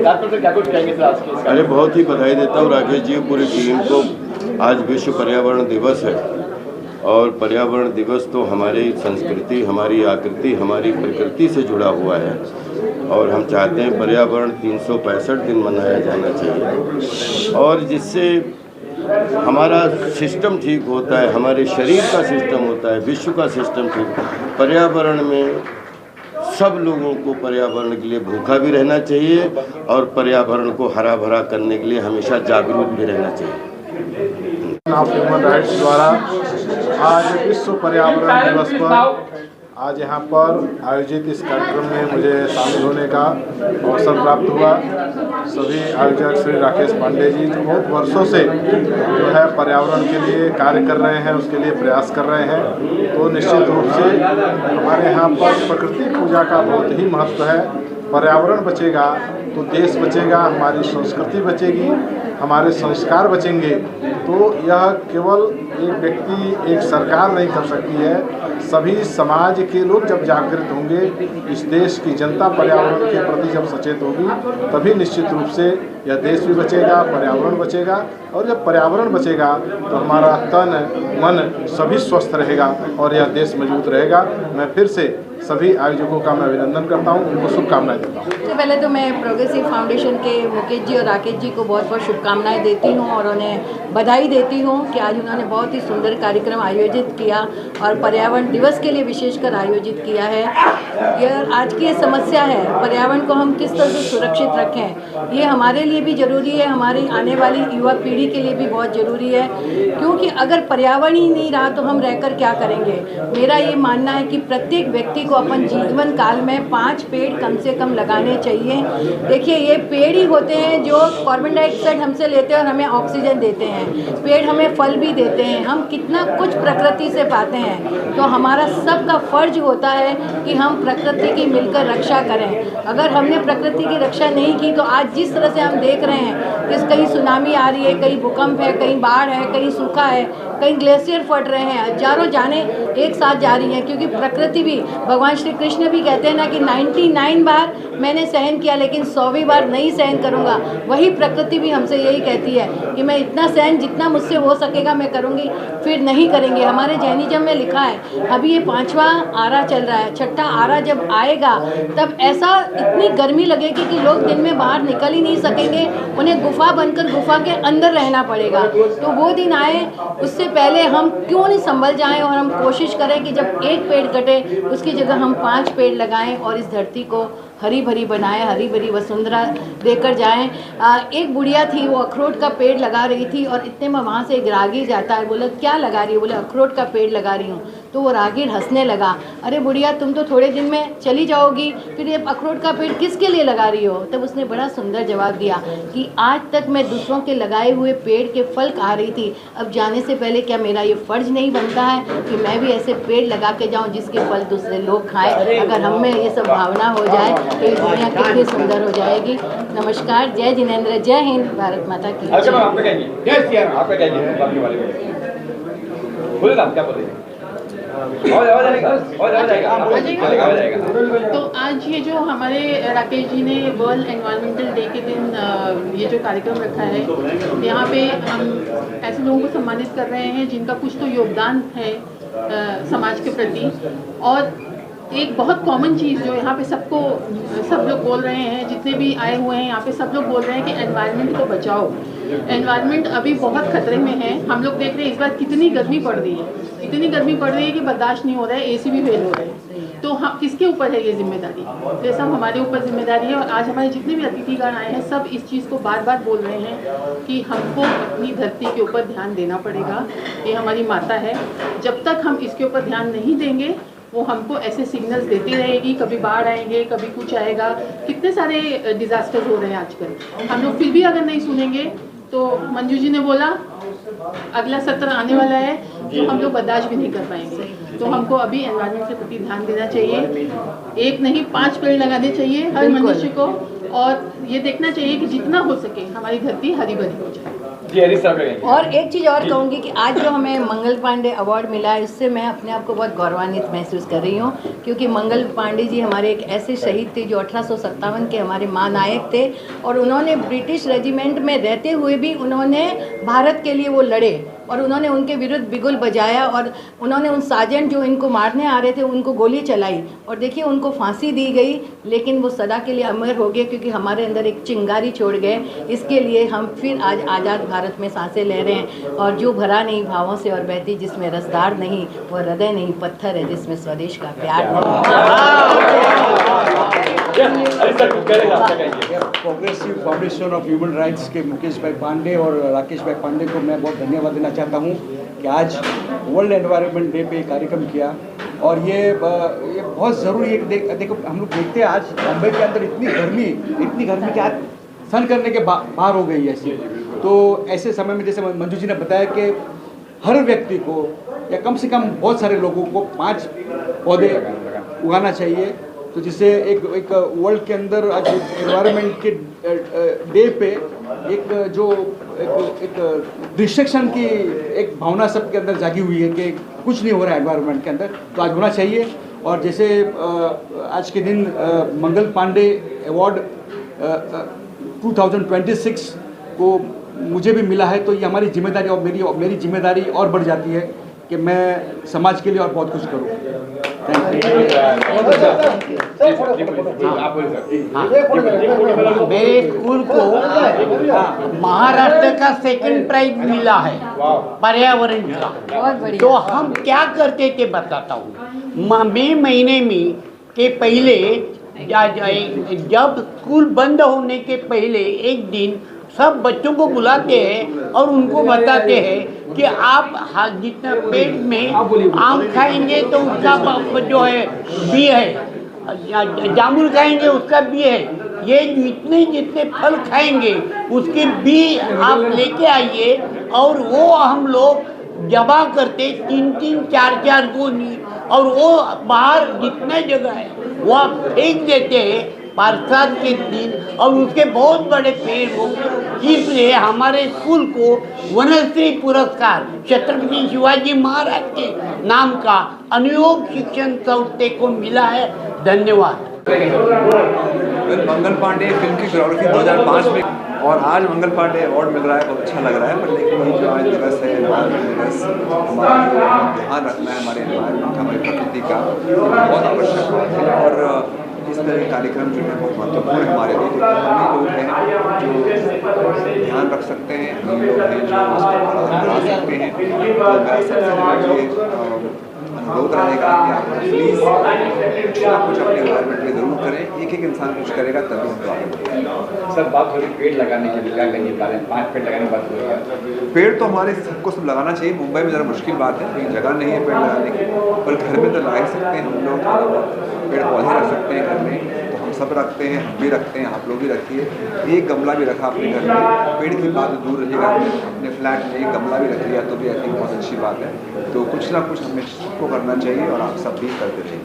क्या कुछ कहेंगे सर आज के? अरे बहुत ही बधाई देता हूँ राकेश जी, पूरी टीम को। आज विश्व पर्यावरण दिवस है और पर्यावरण दिवस तो हमारी संस्कृति, हमारी आकृति, हमारी प्रकृति से जुड़ा हुआ है और हम चाहते हैं पर्यावरण 365 दिन मनाया जाना चाहिए और जिससे हमारा सिस्टम ठीक होता है, हमारे शरीर का सिस्टम होता है, विश्व का सिस्टम ठीक। पर्यावरण में सब लोगों को पर्यावरण के लिए भूखा भी रहना चाहिए और पर्यावरण को हरा भरा करने के लिए हमेशा जागरूक भी रहना चाहिए। ह्यूमन राइट्स द्वारा आज विश्व पर्यावरण दिवस पर आज यहाँ पर आयोजित इस कार्यक्रम में मुझे शामिल होने का अवसर प्राप्त हुआ। सभी आयोजक श्री राकेश पांडे जी जो बहुत वर्षों से जो है पर्यावरण के लिए कार्य कर रहे हैं, उसके लिए प्रयास कर रहे हैं, तो निश्चित रूप से हमारे यहाँ पर प्रकृति पूजा का बहुत ही महत्व है। पर्यावरण बचेगा तो देश बचेगा, हमारी संस्कृति बचेगी, हमारे संस्कार बचेंगे। तो यह केवल एक व्यक्ति, एक सरकार नहीं कर सकती है। सभी समाज के लोग जब जागृत होंगे, इस देश की जनता पर्यावरण के प्रति जब सचेत होगी, तभी निश्चित रूप से यह देश भी बचेगा, पर्यावरण बचेगा। और जब पर्यावरण बचेगा तो हमारा तन मन सभी स्वस्थ रहेगा और यह देश मजबूत रहेगा। मैं फिर से सभी आयोजकों का मैं अभिनंदन करता हूं, उनको शुभकामनाएं देता हूं। सबसे पहले तो मैं प्रोग्रेसिव फाउंडेशन के मुकेश जी और राकेश जी को बहुत बहुत शुभकामनाएं देती हूं और उन्हें बधाई देती हूं कि आज उन्होंने बहुत ही सुंदर कार्यक्रम आयोजित किया और पर्यावरण दिवस के लिए विशेषकर आयोजित किया है। यह आज की ये समस्या है, पर्यावरण को हम किस तरह से सुरक्षित रखें, ये हमारे लिए भी ज़रूरी है, हमारी आने वाली युवा पीढ़ी के लिए भी बहुत ज़रूरी है। क्योंकि अगर पर्यावरण ही नहीं रहा तो हम रहकर क्या करेंगे। मेरा ये मानना है कि प्रत्येक व्यक्ति को अपन जीवन काल में 5 पेड़ कम से कम लगाने चाहिए। देखिए, ये पेड़ ही होते हैं जो कार्बन डाइऑक्साइड हमसे लेते हैं और हमें ऑक्सीजन देते हैं। पेड़ हमें फल भी देते हैं, हम कितना कुछ प्रकृति से पाते हैं। तो हमारा सबका फर्ज होता है कि हम प्रकृति की मिलकर रक्षा करें। अगर हमने प्रकृति की रक्षा नहीं की तो आज जिस तरह से हम देख रहे हैं कि कहीं सुनामी आ रही है, कहीं भूकंप है, कहीं बाढ़ है, कहीं सूखा है, कहीं ग्लेशियर फट रहे हैं, हजारों जाने एक साथ जा रही हैं। क्योंकि प्रकृति भी, भगवान श्री कृष्ण भी कहते हैं ना कि 99 बार मैंने सहन किया लेकिन 100वीं बार नहीं सहन करूंगा। वही प्रकृति भी हमसे यही कहती है कि मैं इतना सहन जितना मुझसे हो सकेगा मैं करूंगी, फिर नहीं करेंगे। हमारे जैनिज्म में लिखा है, अभी ये 5वां आरा चल रहा है, 6ठा आरा जब आएगा तब ऐसा इतनी गर्मी लगेगी कि लोग दिन में बाहर निकल ही नहीं सकेंगे, उन्हें गुफा बनकर गुफा के अंदर रहना पड़ेगा। तो वो दिन आए, उससे पहले हम क्यों नहीं संभल जाएं और हम कोशिश करें कि जब एक पेड़ कटे उसकी जगह हम 5 पेड़ लगाएं और इस धरती को हरी भरी बनाएं, हरी भरी वसुंधरा देकर जाएं। एक बुढ़िया थी, वो अखरोट का पेड़ लगा रही थी और इतने में वहाँ से एक रागीर जाता है, बोला क्या लगा रही हो? बोले अखरोट का पेड़ लगा रही हूँ। तो वो रागीर हंसने लगा, अरे बुढ़िया तुम तो थोड़े दिन में चली जाओगी, फिर ये अखरोट का पेड़ किसके लिए लगा रही हो? तब उसने बड़ा सुंदर जवाब दिया कि आज तक मैं दूसरों के लगाए हुए पेड़ के फल खा रही थी, अब जाने से पहले क्या मेरा ये फ़र्ज नहीं बनता है कि मैं भी ऐसे पेड़ लगा के जाऊँ जिसके फल दूसरे लोग खाएँ। अगर हम में ये सब भावना हो जाए तो ये दुनिया कितनी सुंदर हो जाएगी। नमस्कार, जय जिनेंद्र, जय हिंद, भारत माता की तो आज ये जो हमारे राकेश जी ने वर्ल्ड एनवायरमेंटल डे के दिन ये जो कार्यक्रम रखा है, यहाँ पे हम ऐसे लोगों को सम्मानित कर रहे हैं जिनका कुछ तो योगदान है समाज के प्रति। और एक बहुत कॉमन चीज़ जो यहाँ पे सब लोग बोल रहे हैं, जितने भी आए हुए हैं यहाँ पे सब लोग बोल रहे हैं कि एनवायरनमेंट को बचाओ। एनवायरनमेंट अभी बहुत खतरे में है। हम लोग देख रहे हैं इस बार कितनी गर्मी पड़ रही है, इतनी गर्मी पड़ रही है कि बर्दाश्त नहीं हो रहा है, एसी भी फेल हो रहे हैं। तो हम किसके ऊपर है ये जिम्मेदारी? तो ये सब हमारे ऊपर जिम्मेदारी है। और आज हमारे जितने भी अतिथिगण आए हैं सब इस चीज़ को बार बार बोल रहे हैं कि हमको अपनी धरती के ऊपर ध्यान देना पड़ेगा। ये हमारी माता है, जब तक हम इसके ऊपर ध्यान नहीं देंगे वो हमको ऐसे सिग्नल्स देती रहेगी, कभी बाढ़ आएंगे, कभी कुछ आएगा। कितने सारे डिजास्टर्स हो रहे हैं आजकल, हम लोग फिर भी अगर नहीं सुनेंगे तो मंजू जी ने बोला अगला सत्र आने वाला है जो हम लोग बर्दाश्त भी नहीं कर पाएंगे। तो हमको अभी एनवायरनमेंट के प्रति ध्यान देना चाहिए, 1 नहीं 5 पेड़ लगाने चाहिए हर मनुष्य को, और ये देखना चाहिए कि जितना हो सके हमारी धरती हरी भरी हो जाए। जी हरीश साहब कहेंगे। और एक चीज़ और कहूँगी कि आज जो हमें मंगल पांडे अवार्ड मिला है, इससे मैं अपने आप को बहुत गौरवान्वित महसूस कर रही हूँ, क्योंकि मंगल पांडे जी हमारे एक ऐसे शहीद थे जो 1857 के हमारे महानायक थे, और उन्होंने ब्रिटिश रेजिमेंट में रहते हुए भी उन्होंने भारत के लिए वो लड़े, और उन्होंने उनके विरुद्ध बिगुल बजाया, और उन्होंने उन साजन जो इनको मारने आ रहे थे उनको गोली चलाई, और देखिए उनको फांसी दी गई, लेकिन वो सदा के लिए अमर हो गए, क्योंकि हमारे अंदर एक चिंगारी छोड़ गए। इसके लिए हम फिर आज आज़ाद भारत में सांसें ले रहे हैं, और जो भरा नहीं भावों से और बहती जिसमें रसदार नहीं, वो हृदय नहीं पत्थर है जिसमें स्वदेश का प्यार हरीश सर कुछ कहेंगे, आप क्या कहेंगे? Progressive foundation of human rights के मुकेश भाई पांडे और राकेश भाई पांडे को मैं बहुत धन्यवाद देना चाहता हूँ कि आज वर्ल्ड एनवायरनमेंट डे पे कार्यक्रम किया, और ये बहुत ज़रूरी है। देखो हम लोग देखते हैं आज मुंबई के अंदर इतनी गर्मी कि आज सहन करने के बाहर हो गई है ऐसी। तो ऐसे समय में जैसे मंजू जी ने बताया कि हर व्यक्ति को या कम से कम बहुत सारे लोगों को 5 पौधे उगाना चाहिए। तो जिससे एक वर्ल्ड के अंदर आज एनवायरनमेंट के डे पे एक डिस्ट्रक्शन की एक भावना सबके अंदर जागी हुई है कि कुछ नहीं हो रहा है एनवायरनमेंट के अंदर, तो आज होना चाहिए। और जैसे आज के दिन मंगल पांडे अवार्ड 2026 को मुझे भी मिला है, तो ये हमारी जिम्मेदारी और मेरी जिम्मेदारी और बढ़ जाती है कि मैं समाज के लिए और बहुत कुछ करूँ। मेरे स्कूल को महाराष्ट्र का सेकंड प्राइज मिला है पर्यावरण का। तो हम क्या करते थे बताता हूँ। मई महीने में के पहले जब स्कूल बंद होने के पहले एक दिन सब बच्चों को बुलाते हैं और उनको बताते हैं कि आप जितना पेट में आम खाएंगे तो उसका जो है बी है, जामुन खाएंगे उसका बी है, ये जितने फल खाएंगे उसके बी आप लेके आइए, और वो हम लोग जमा करते 3-3, 4-4 गोनी, और वो बाहर जितने जगह है वो आप फेंक देते हैं बरसात के दिन, और उसके बहुत बड़े पेड़ हो। इसलिए हमारे स्कूल को वनश्री पुरस्कार छत्रपति शिवाजी महाराज के नाम का अनुयोग शिक्षण संस्था को मिला है। धन्यवाद। मंगल पांडे फिल्म की कोरियोग्राफी 2005 में, और आज मंगल पांडे अवार्ड मिल रहा है, बहुत अच्छा लग रहा है। पर लेकिन ये जो आज दिवस है, एनवायरमेंट दिवस, हमारा ध्यान रखना है हमारे एनवायरमेंट का, हमारी प्रकृति का, बहुत आवश्यक बात है। और इस तरह के कार्यक्रम जो है बहुत महत्वपूर्ण है हमारे लिए, क्योंकि हम लोग हैं जो ध्यान रख सकते हैं, हम लोग हैं जो उसको बढ़ा सकते हैं। तो मेरा सबसे अनुरोध रहेगा कि आप प्लीज़ कुछ ना कुछ अपने एनवायरमेंट में ज़रूर करें। एक इंसान कुछ करेगा तभी हम आगे बढ़ेंगे। सर बात हो रही पेड़ लगाने के लिए, क्या कहेंगे? 5 पेड़ लगाने की बात हो रही है। पेड़ तो हमारे सबको सब लगाना चाहिए। मुंबई में ज़रा मुश्किल बात है, कहीं जगह नहीं है पेड़ लगाने की, पर घर में तो लगा ही सकते हैं। हम लोग थोड़ा बहुत पेड़ पौधे रख सकते हैं घर में, तो हम सब रखते हैं, हम भी रखते हैं, आप लोग भी रखिए। एक गमला भी रखा अपने घर में, पेड़ की बात दूर रहिएगा, अपने फ्लैट में एक गमला भी रख लिया तो भी आई थिंक बहुत अच्छी बात है। तो कुछ ना कुछ हमें सबको करना चाहिए, और आप सब भी करते रहिए।